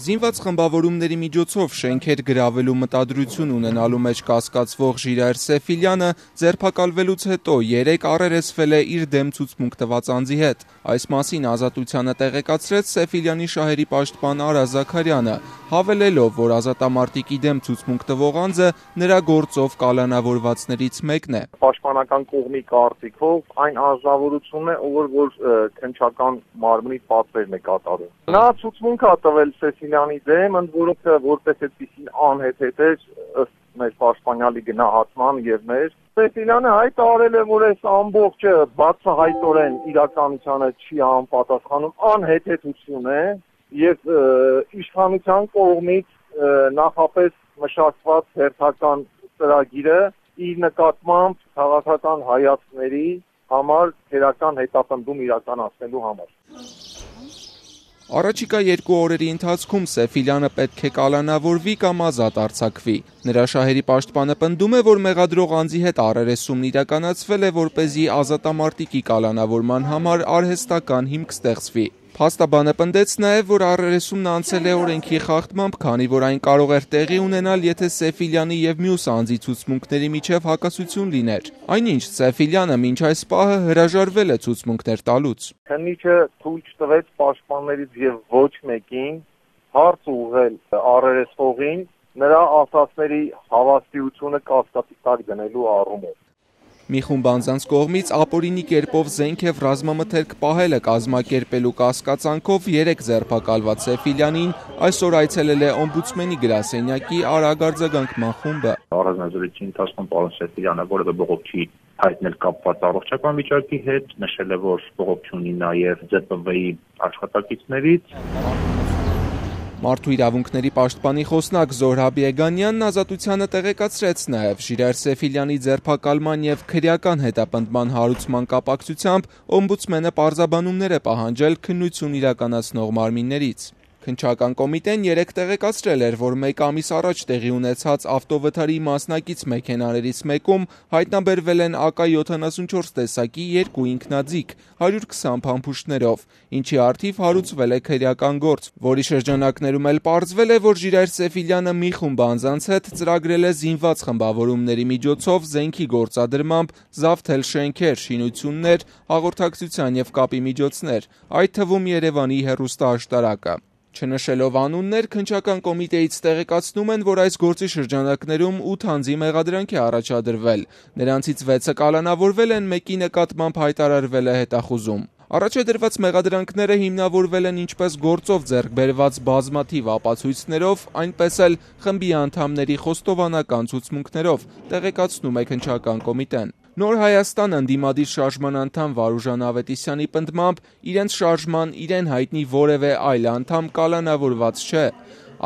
Զինված խմբավորումների միջոցով շենքեր գրավելու մտադրություն ունենալու մեջ կասկածվող Ժիրայր Սեֆիլյանը ձերբակալվելուց հետո 3 առերեսվել է իր դեմ ցուցմունք տված անձի հետ։ Այս մասին Ազատությանը տեղեկացրեց Սեֆիլյանի շահերի պաշտպան Արա Զաքարյանը, հավելելով, որ ազատամարտիկի դեմ ցուցմունք տվող անձը նրա գործով կալանավորվածներից մեկն է։ Պաշտպանական կողմի կարծիքով այն անձնավորությունն է, որ քննչական մարմնի պատվերն է կատարում։ Նա ցուցմունք է տվել Սեֆիլյանի դեմ, ընդ որում որպես այդպիսին անհեթեթ էր ըստ մեր պաշտպանյալի գնահատման եւ մեր Սեֆիլյանը հայտարարել է, որ այս ամբողջը բացահայտորեն իրականությանը չի համապատասխանում, անհեթեթություն է եւ իշխանության կողմից նախապես մշակված հերթական ծրագիրը իր նկատմամբ քաղաքական հայացքների համար քերական հետապնդում իրականացնելու համար։ Առաջիկա 2 օրերի ընթացքում Սեֆիլյանը պետք է կալանավորվի կամ ազատ արձակվի։ Նրա շահերի պաշտպանը պնդում է, որ մեղադրող անձի հետ առերեսումն իրականացվել է, որպեսզի ազատամարտիկի կալանավորման համար արհեստական հիմք ստեղծվի։ Փաստաբանը պնդեց նաև, որ առերեսումն անցել է օրենքի խախտմամբ, քանի որ այն կարող էր տեղի ունենալ, եթե Սեֆիլյանի եւ մյուս անձի ցուցմունքների միջև հակասություն լիներ։ Այնինչ Սեֆիլյանը մինչ այս պահը հրաժարվել է ցուցմունքներ տալուց։ Քննիչը թույլ չտվեց պաշտպաններից եւ ոչ մեկին հարց ուղղել առերեսվողին նրա ասացների հավաստիությունը կասկածի տակ դնելու առումով։ Մի խումբ անձանց կողմից ապօրինի կերպով զենք եւ ռազմամթերք պահելը կազմակերպելու կասկածանքով 3 ձերբակալված Սեֆիլյանին այսօր այցելել է օմբուդսմենի գրասենյակի արագ արձագանքման խումբը։ Առանձնազրույցի ընթացքում պարոն Սեֆիլյանը որևէ բողոք չի հայտնել կապված առողջական վիճակի հետ, նշել է, որ բողոք չունի նաեւ ԶՊՎ-ի աշխատակիցներից։ Մարդու իրավունքների պաշտպանի խոսնակ Զոհրաբ Եգանյանն Ազատությանը տեղեկացրեց նաև Ժիրայր Սեֆիլյանի ձերբակալման եւ քրեական հետապնդման հարուցման կապակցությամբ օմբուդսմենը պարզաբանումներ է պահանջել քննություն իրականացնող մարմիններից։ Քննչական կոմիտեն 3 տեղեկացրել էր, որ 1 ամիս առաջ տեղի ունեցած ավտովթարի մասնակից մեքենաներից մեկում հայտնաբերվել են AK-74 տեսակի 2 ինքնաձիգ 120 փամփուշտներով, ինչի առթիվ հարուցվել է քրեական գործ, որի շրջանակներում էլ պարզվել է, որ Ժիրայր Սեֆիլյանը մի խումբ անձանց հետ ծրագրել է զինված խմբավորումների միջոցով զենքի գործադրմամբ զավթել շենքեր, շինություններ, հաղորդակցության եւ կապի միջոցներ, այդ թվում Երևանի հեռուստաաշտարակը։ Չնշելով անուններ, քննչական կոմիտեից տեղեկացնում են, որ այս գործի շրջանակներում 8 անձի մեղադրանք է առաջադրվել։ Նրանցից 6-ը կալանավորվել են, մեկի նկատմամբ հայտարարվել է հետախուզում։ Առաջադրված մեղադրանքները հիմնավորվել են ինչպես գործով ձեռք բերված բազմաթիվ ապացույցներով, այնպես էլ խմբի անդամների խոստովանական ցուցմունքներով, տեղեկացնում է քննչական կոմիտեն։ Նոր Հայաստան ընդդիմադիր շարժման անդամ Վարուժան Ավետիսյանի պնդմամբ իրենց շարժման իրեն հայտնի որևէ այլ անդամ կալանավորված չէ։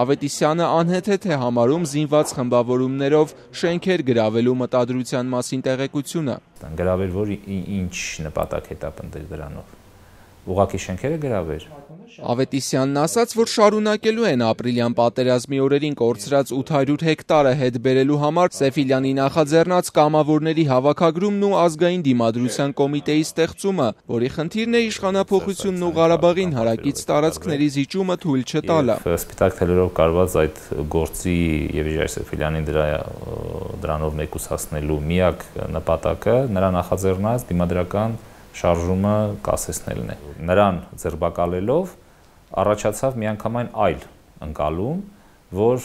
Ավետիսյանը անհեթեթ է համարում զինված խմբավորումներով շենքեր գրավելու մտադրության մասին տեղեկությունը։ Գրավել, որ ինչ նպատակ հետապնդել դրանով։ Ուղղակի շենքերը գրավել։ Ավետիսյանն ասաց, որ շարունակելու են ապրիլյան պատերազմի օրերին կորցրած 800 հեկտարը հետ բերելու համար Սեֆիլյանի նախաձեռնած կամավորների հավաքագրումն ու ազգային դիմադրության կոմիտեի ստեղծումը, որի խնդիրն է իշխանափոխությունն ու Ղարաբաղին հարակից տարածքների զիջումը թույլ չտալը։ Սպիտակ թելերով կարված այդ գործի եւ Ժիրայր Սեֆիլյանի դրանով մեկուսացնելու միակ նպատակը նրա նախաձեռնած դիմադրական շարժումը կասեցնելն է։ Նրան ձերբակալելով առաջացավ միանգամայն այլ ընկալում, որ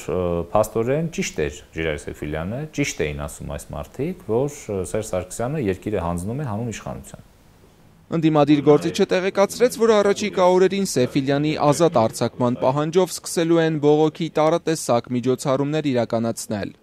փաստորեն ճիշտ էր Ժիրայր Սեֆիլյանը, ճիշտ էին ասում այս մարդիկ, որ Սերժ Սարգսյանը երկիրը հանձնում է հանուն իշխանության։ Ընդդիմադիր գործիչը տեղեկացրեց, որ առաջիկա օրերին Սեֆիլյանի ազատ արձակման պահանջով սկսելու են բողոքի տարատեսակ միջոցառումներ իրականացնել։